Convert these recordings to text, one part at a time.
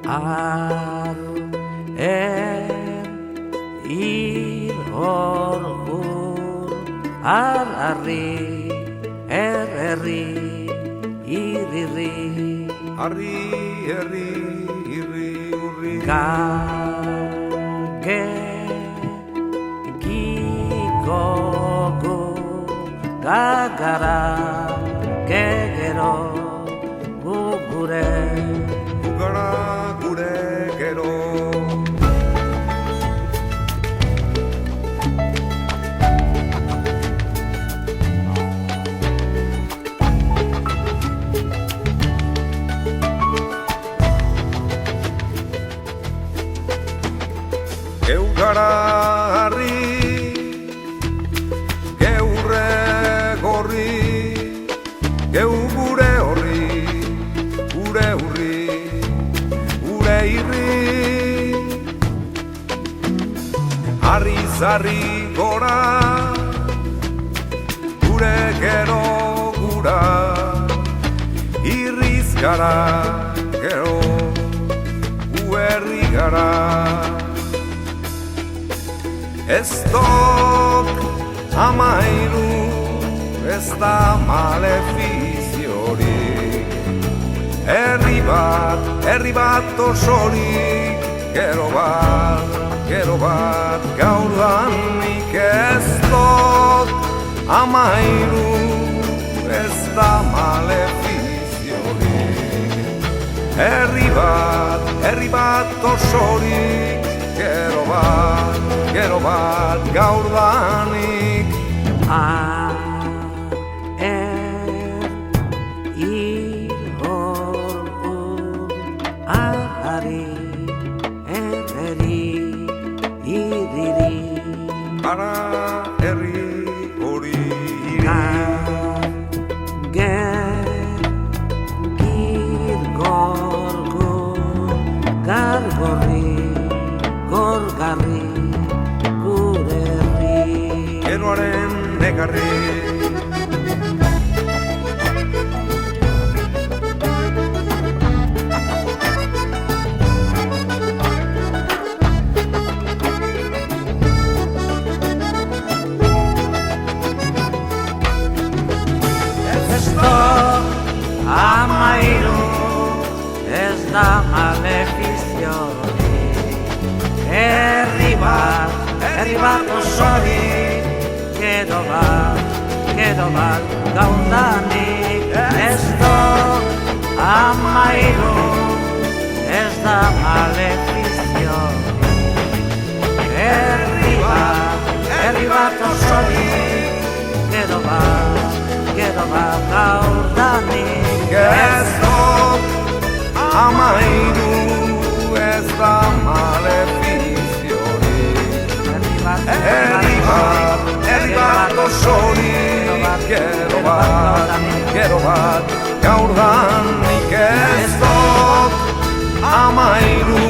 Ar ir hor arri herri irri Arri, herri, irri, urri Gage gigogo gagara gegero gugure Gugara, gure, gero Geu gara harri, geurre gorri, geu gure horri, gure urri, gure irri. Harri zarri gora, gure gero gura, irriz gara, gero, uerri gara. Ez dok amairu, ez da malefiziorik Herri bat osorik Gero bat gaurdanik Ez dok amairu, ez da malefiziorik Herri bat osorik Gero bat gaurdanik Ari herri iriri Ara herri hori gargorri gorgarri gure herri Geroaren negarri Amairu ez da malefiziorik Herri bat osorik Gero bat gaurdanik Ez dok amairu ez da malefiziorik Herri bat osorik Gero bat gaurdanik Ez dok amairu, ez da malefiziorik Herri bat osorik Gero bat gaurdanik Ez dok amairu,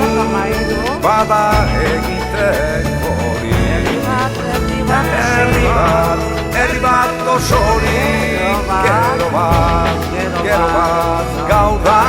bada egitekorik Herri bat osorik Gero bat gaurdanik